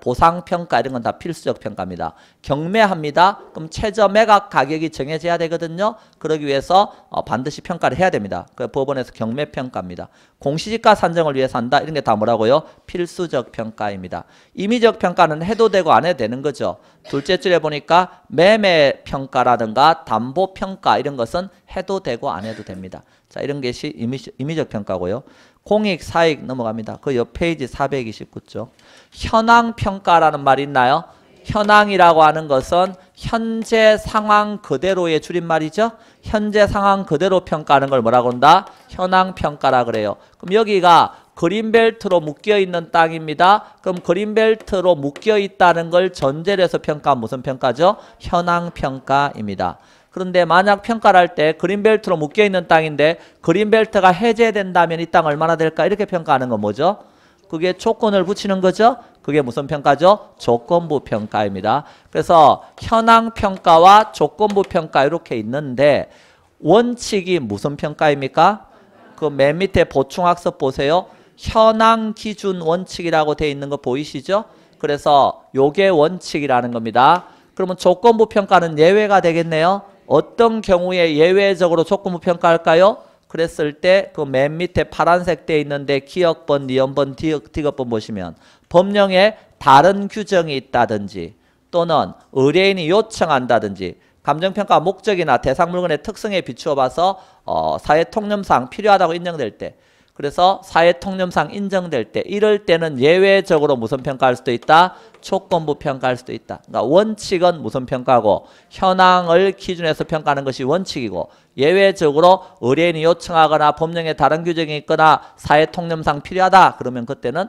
보상평가 이런 건 다 필수적 평가입니다. 경매합니다. 그럼 최저 매각 가격이 정해져야 되거든요. 그러기 위해서 반드시 평가를 해야 됩니다. 그 법원에서 경매평가입니다. 공시지가 산정을 위해서 한다. 이런 게 다 뭐라고요? 필수적 평가입니다. 임의적 평가는 해도 되고 안 해도 되는 거죠. 둘째 줄에 보니까 매매평가라든가 담보평가 이런 것은 해도 되고 안 해도 됩니다. 자, 이런 것이 임의적 평가고요. 공익, 사익 넘어갑니다. 그 옆 페이지 429쪽. 현황평가라는 말이 있나요? 현황이라고 하는 것은 현재 상황 그대로의 줄임말이죠. 현재 상황 그대로 평가하는 걸 뭐라고 한다? 현황평가라 그래요. 그럼 여기가 그린벨트로 묶여있는 땅입니다. 그럼 그린벨트로 묶여있다는 걸 전제로 해서 평가하면 무슨 평가죠? 현황평가입니다. 그런데 만약 평가를 할 때 그린벨트로 묶여있는 땅인데 그린벨트가 해제된다면 이 땅 얼마나 될까? 이렇게 평가하는 건 뭐죠? 그게 조건을 붙이는 거죠? 그게 무슨 평가죠? 조건부 평가입니다. 그래서 현황평가와 조건부 평가 이렇게 있는데 원칙이 무슨 평가입니까? 그 맨 밑에 보충학습 보세요. 현황기준 원칙이라고 되어 있는 거 보이시죠? 그래서 요게 원칙이라는 겁니다. 그러면 조건부 평가는 예외가 되겠네요. 어떤 경우에 예외적으로 조건부 평가할까요? 그랬을 때 그 맨 밑에 파란색 돼 있는데 기억번, 니은번, 디귿번 보시면 법령에 다른 규정이 있다든지 또는 의뢰인이 요청한다든지 감정평가 목적이나 대상 물건의 특성에 비추어 봐서 사회통념상 필요하다고 인정될 때 그래서 사회통념상 인정될 때 이럴 때는 예외적으로 무슨 평가할 수도 있다? 조건부 평가할 수도 있다. 그러니까 원칙은 무슨 평가고 현황을 기준해서 평가하는 것이 원칙이고 예외적으로 의뢰인이 요청하거나 법령에 다른 규정이 있거나 사회통념상 필요하다. 그러면 그때는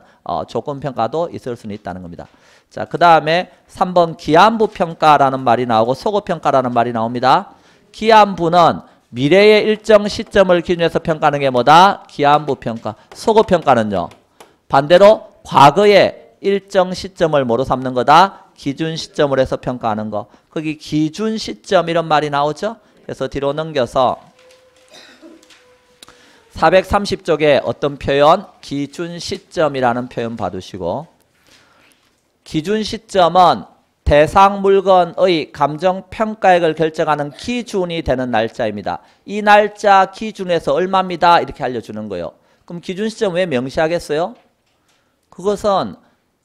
조건평가도 있을 수는 있다는 겁니다. 자, 그 다음에 3번 기한부 평가라는 말이 나오고 소급평가라는 말이 나옵니다. 기한부는 미래의 일정 시점을 기준해서 평가하는 게 뭐다? 기한부 평가. 소급평가는요. 반대로 과거의 일정 시점을 뭐로 삼는 거다? 기준 시점을 해서 평가하는 거. 거기 기준 시점 이런 말이 나오죠? 그래서 뒤로 넘겨서 430쪽에 어떤 표현? 기준 시점이라는 표현 봐두시고 기준 시점은 대상 물건의 감정평가액을 결정하는 기준이 되는 날짜입니다. 이 날짜 기준에서 얼마입니다. 이렇게 알려주는 거예요. 그럼 기준 시점 왜 명시하겠어요? 그것은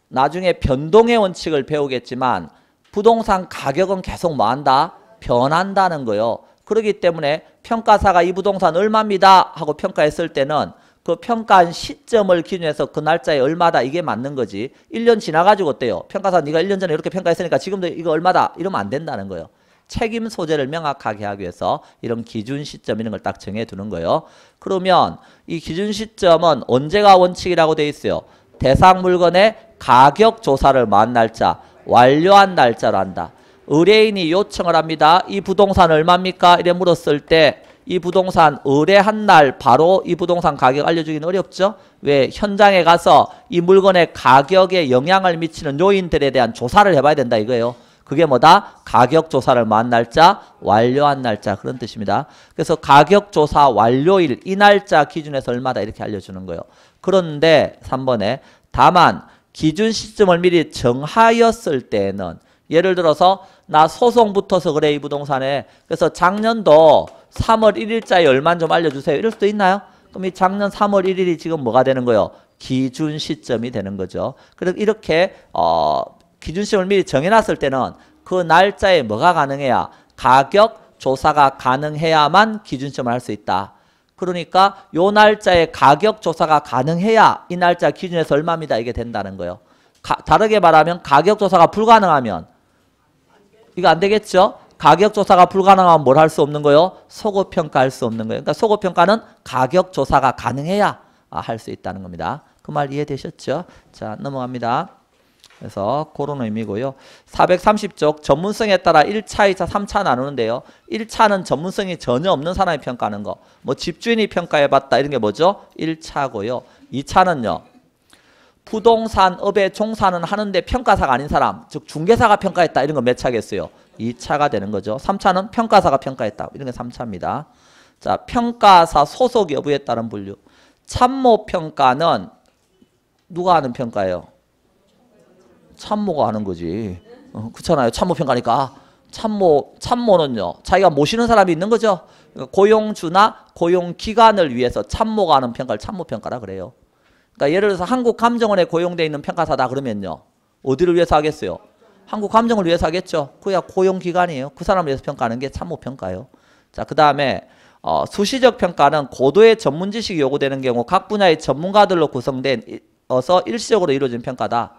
나중에 변동의 원칙을 배우겠지만 부동산 가격은 계속 뭐한다? 변한다는 거예요. 그렇기 때문에 평가사가 이 부동산 얼마입니다 하고 평가했을 때는 그 평가한 시점을 기준해서 그 날짜에 얼마다 이게 맞는 거지. 1년 지나가지고 어때요? 평가사 네가 1년 전에 이렇게 평가했으니까 지금도 이거 얼마다 이러면 안 된다는 거예요. 책임 소재를 명확하게 하기 위해서 이런 기준 시점 이런 걸 딱 정해두는 거예요. 그러면 이 기준 시점은 언제가 원칙이라고 돼 있어요? 대상 물건의 가격 조사를 한 날짜, 완료한 날짜로 한다. 의뢰인이 요청을 합니다. 이 부동산 얼마입니까? 이래 물었을 때 이 부동산 의뢰한 날 바로 이 부동산 가격 알려주기는 어렵죠. 왜? 현장에 가서 이 물건의 가격에 영향을 미치는 요인들에 대한 조사를 해봐야 된다 이거예요. 그게 뭐다? 가격 조사를 한 날짜, 완료한 날짜 그런 뜻입니다. 그래서 가격 조사 완료일 이 날짜 기준에서 얼마다 이렇게 알려주는 거예요. 그런데 3번에 다만 기준 시점을 미리 정하였을 때는 예를 들어서 나 소송 붙어서 그래 이 부동산에 그래서 작년도 3월 1일자에 얼마 좀 알려주세요. 이럴 수도 있나요? 그럼 이 작년 3월 1일이 지금 뭐가 되는 거예요? 기준 시점이 되는 거죠. 그래서 이렇게 기준 시점을 미리 정해놨을 때는 그 날짜에 뭐가 가능해야 가격 조사가 가능해야만 기준 시점을 할 수 있다. 그러니까 요 날짜에 가격 조사가 가능해야 이 날짜 기준에서 얼마입니다. 이게 된다는 거예요. 다르게 말하면 가격 조사가 불가능하면 이거 안 되겠죠? 가격 조사가 불가능하면 뭘 할 수 없는 거요? 소급 평가할 수 없는 거예요. 그러니까 소급 평가는 가격 조사가 가능해야 할 수 있다는 겁니다. 그 말 이해되셨죠? 자, 넘어갑니다. 그래서 그런 의미고요. 430쪽 전문성에 따라 1차, 2차, 3차 나누는데요. 1차는 전문성이 전혀 없는 사람이 평가하는 거. 뭐 집주인이 평가해봤다 이런 게 뭐죠? 1차고요. 2차는요. 부동산업에 종사는 하는데 평가사가 아닌 사람, 즉 중개사가 평가했다 이런 거 몇 차겠어요? 2차가 되는 거죠. 3차는 평가사가 평가했다. 이런 게 3차입니다. 자, 평가사 소속 여부에 따른 분류. 참모평가는 누가 하는 평가예요? 참모가 하는 거지. 그렇잖아요. 참모평가니까. 참모는요. 자기가 모시는 사람이 있는 거죠. 고용주나 고용기관을 위해서 참모가 하는 평가를 참모평가라 그래요. 그러니까 예를 들어서 한국감정원에 고용되어 있는 평가사다 그러면요. 어디를 위해서 하겠어요? 한국감정을 위해서 하겠죠. 그야 고용기관이에요. 그 사람을 위해서 평가하는 게 참모평가예요. 자, 그 다음에 수시적 평가는 고도의 전문지식이 요구되는 경우 각 분야의 전문가들로 구성된 어서 일시적으로 이루어진 평가다.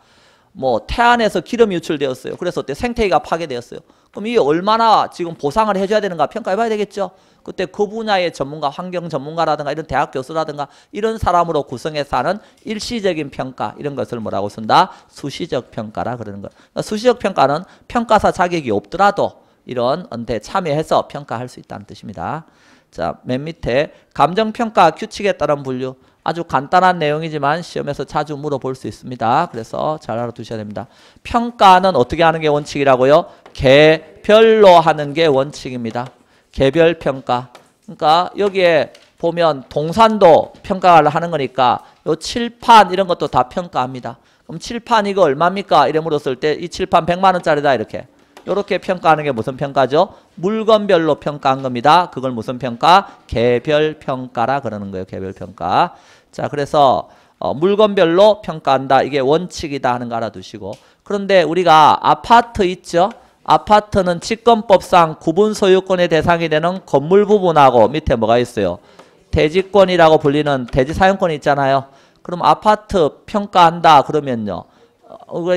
뭐 태안에서 기름이 유출되었어요. 그래서 그때 생태계가 파괴되었어요. 그럼 이게 얼마나 지금 보상을 해줘야 되는가 평가해봐야 되겠죠. 그때 그 분야의 전문가, 환경 전문가라든가 이런 대학 교수라든가 이런 사람으로 구성해서 하는 일시적인 평가 이런 것을 뭐라고 쓴다? 수시적 평가라 그러는 거예요. 그러니까 수시적 평가는 평가사 자격이 없더라도 이런 언제 참여해서 평가할 수 있다는 뜻입니다. 자, 맨 밑에 감정평가 규칙에 따른 분류. 아주 간단한 내용이지만 시험에서 자주 물어볼 수 있습니다. 그래서 잘 알아두셔야 됩니다. 평가는 어떻게 하는 게 원칙이라고요? 개별로 하는 게 원칙입니다. 개별 평가. 그러니까 여기에 보면 동산도 평가를 하는 거니까 요 칠판 이런 것도 다 평가합니다. 그럼 칠판 이거 얼마입니까? 이래 물었을 때 이 칠판 100만 원짜리다 이렇게. 요렇게 평가하는 게 무슨 평가죠? 물건별로 평가한 겁니다. 그걸 무슨 평가? 개별 평가라 그러는 거예요. 개별 평가. 자, 그래서 물건별로 평가한다. 이게 원칙이다 하는 거 알아두시고. 그런데 우리가 아파트 있죠? 아파트는 직권법상 구분 소유권의 대상이 되는 건물 부분하고 밑에 뭐가 있어요? 대지권이라고 불리는 대지사용권이 있잖아요. 그럼 아파트 평가한다 그러면요.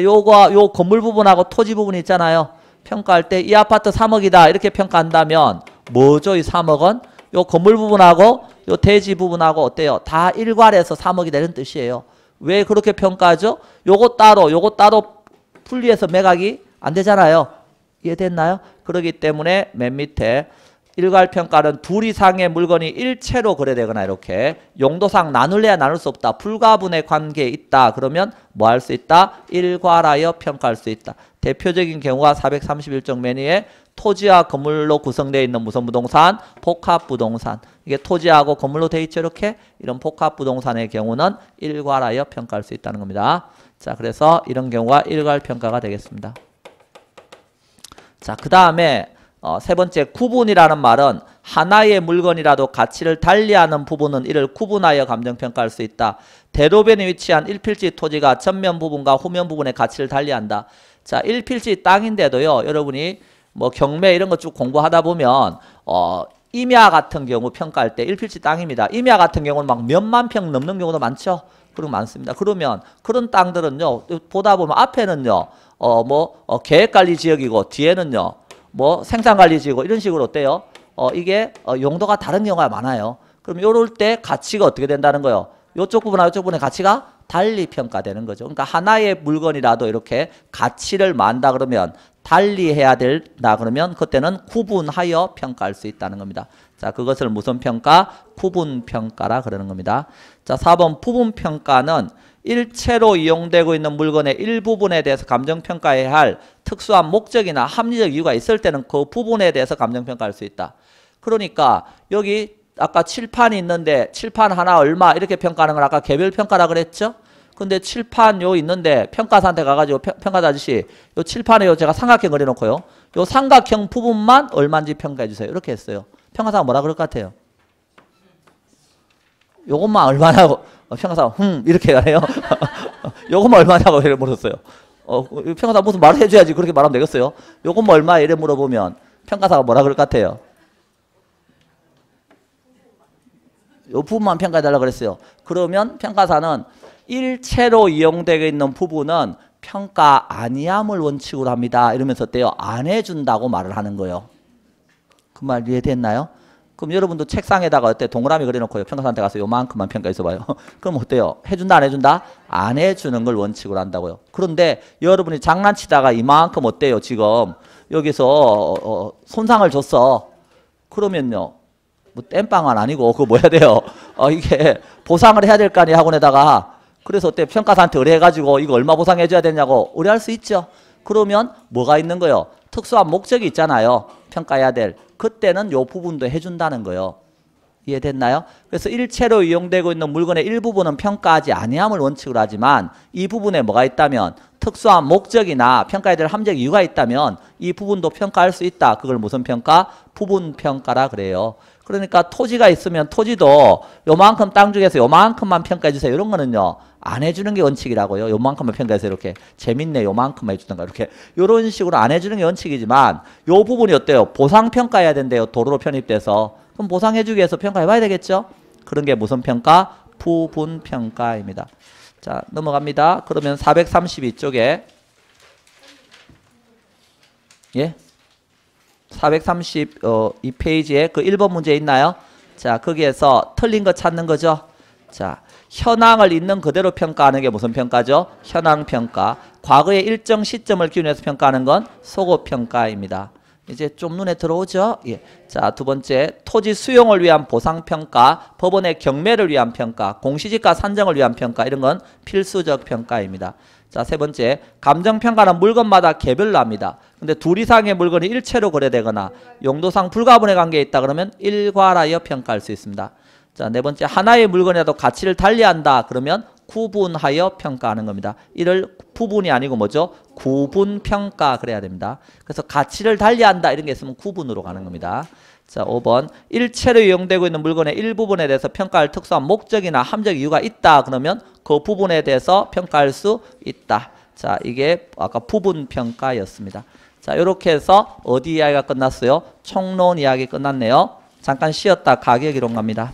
요 건물 부분하고 토지 부분이 있잖아요. 평가할 때 이 아파트 3억이다 이렇게 평가한다면 뭐죠? 이 3억은? 요 건물 부분하고 요 대지 부분하고 어때요? 다 일괄해서 3억이 되는 뜻이에요. 왜 그렇게 평가하죠? 요거 따로 분리해서 매각이 안 되잖아요. 이해됐나요? 그렇기 때문에 맨 밑에 일괄평가는 둘 이상의 물건이 일체로 거래되거나 이렇게 용도상 나눌래야 나눌 수 없다. 불가분의 관계에 있다. 그러면 뭐 할 수 있다? 일괄하여 평가할 수 있다. 대표적인 경우가 431쪽 맨 위에 토지와 건물로 구성되어 있는 무슨 부동산? 복합부동산. 이게 토지하고 건물로 되어 있죠. 이렇게 이런 복합부동산의 경우는 일괄하여 평가할 수 있다는 겁니다. 자, 그래서 이런 경우가 일괄평가가 되겠습니다. 자, 그 다음에 세 번째 구분이라는 말은 하나의 물건이라도 가치를 달리하는 부분은 이를 구분하여 감정평가할 수 있다. 대로변에 위치한 일필지 토지가 전면 부분과 후면 부분의 가치를 달리한다. 자, 일필지 땅인데도요. 여러분이 뭐 경매 이런 거 쭉 공부하다 보면 임야 같은 경우 평가할 때 일필지 땅입니다. 임야 같은 경우는 막 몇만 평 넘는 경우도 많죠. 그리고 많습니다. 그러면 그런 땅들은요. 보다 보면 앞에는요. 계획관리지역이고 뒤에는요. 뭐 생산관리지고 이런 식으로 어때요? 이게 용도가 다른 경우가 많아요. 그럼 요럴 때 가치가 어떻게 된다는 거예요? 요쪽 부분하고 요쪽 부분의 가치가 달리 평가되는 거죠. 그러니까 하나의 물건이라도 이렇게 가치를 만다 그러면 달리 해야 된다 그러면 그때는 구분하여 평가할 수 있다는 겁니다. 자, 그것을 무슨 평가? 구분평가라 그러는 겁니다. 자, 4번 부분평가는 일체로 이용되고 있는 물건의 일부분에 대해서 감정평가해야 할 특수한 목적이나 합리적 이유가 있을 때는 그 부분에 대해서 감정평가할 수 있다. 그러니까 여기 아까 칠판이 있는데 칠판 하나 얼마 이렇게 평가하는 걸 아까 개별평가라 그랬죠? 근데 칠판 요 있는데 평가사한테 가가지고 평가사 아저씨 요 칠판에 요 제가 삼각형 그려놓고요. 요 삼각형 부분만 얼마인지 평가해 주세요. 이렇게 했어요. 평가사가 뭐라 그럴 것 같아요? 요것만 얼마냐고 평가사가 이렇게 가네요. 요것만 얼마냐고 이렇게 물었어요. 평가사 무슨 말을 해줘야지 그렇게 말하면 되겠어요. 요것만 얼마 이래 물어보면 평가사가 뭐라 그럴 것 같아요? 요 부분만 평가해달라고 그랬어요. 그러면 평가사는 일체로 이용되고 있는 부분은 평가 아니함을 원칙으로 합니다. 이러면서 어때요? 안 해준다고 말을 하는 거예요. 그 말 이해됐나요? 그럼 여러분도 책상에다가 어때? 동그라미 그려놓고요. 평가사한테 가서 요만큼만 평가해서 봐요. 그럼 어때요? 해준다 안 해준다? 안 해주는 걸 원칙으로 한다고요. 그런데 여러분이 장난치다가 이만큼 어때요? 지금 여기서 손상을 줬어. 그러면요. 뭐 땜빵은 아니고 그거 뭐 해야 돼요? 이게 보상을 해야 될 거 아니에요, 학원에다가. 그래서 어때? 평가사한테 의뢰해가지고 이거 얼마 보상해줘야 되냐고 의뢰할 수 있죠. 그러면 뭐가 있는 거예요? 특수한 목적이 있잖아요. 평가해야 될. 그때는 요 부분도 해준다는 거예요. 이해됐나요? 그래서 일체로 이용되고 있는 물건의 일부분은 평가하지 아니함을 원칙으로 하지만 이 부분에 뭐가 있다면 특수한 목적이나 평가해야 될 함정 이유가 있다면 이 부분도 평가할 수 있다. 그걸 무슨 평가? 부분평가라 그래요. 그러니까 토지가 있으면 토지도 요만큼 땅 중에서 요만큼만 평가해 주세요. 이런 거는요. 안 해주는 게 원칙이라고요. 요만큼만 평가해서 이렇게 재밌네 요만큼만 해주던가 이렇게 요런 식으로 안 해주는 게 원칙이지만 요 부분이 어때요? 보상평가해야 된대요. 도로로 편입돼서. 그럼 보상해주기 위해서 평가해봐야 되겠죠? 그런 게 무슨 평가? 부분평가입니다. 자, 넘어갑니다. 그러면 432쪽에 예? 432페이지에 그 1번 문제 있나요? 자, 거기에서 틀린 거 찾는 거죠. 자, 현황을 있는 그대로 평가하는 게 무슨 평가죠? 현황평가. 과거의 일정 시점을 기준해서 평가하는 건 소급평가입니다. 이제 좀 눈에 들어오죠? 예. 자, 두 번째, 토지 수용을 위한 보상평가, 법원의 경매를 위한 평가, 공시지가 산정을 위한 평가, 이런 건 필수적 평가입니다. 자, 세 번째, 감정평가는 물건마다 개별로 합니다. 근데 둘 이상의 물건이 일체로 거래되거나 용도상 불가분의 관계에 있다 그러면 일괄하여 평가할 수 있습니다. 자, 네 번째, 하나의 물건이라도 가치를 달리한다 그러면 구분하여 평가하는 겁니다. 이를 부분이 아니고 뭐죠? 구분평가 그래야 됩니다. 그래서 가치를 달리한다 이런 게 있으면 구분으로 가는 겁니다. 자, 5번, 일체로 이용되고 있는 물건의 일부분에 대해서 평가할 특수한 목적이나 함적 이유가 있다 그러면 그 부분에 대해서 평가할 수 있다. 자, 이게 아까 부분평가였습니다. 자, 이렇게 해서 어디 이야기가 끝났어요? 총론 이야기 끝났네요. 잠깐 쉬었다 가격 이론 갑니다.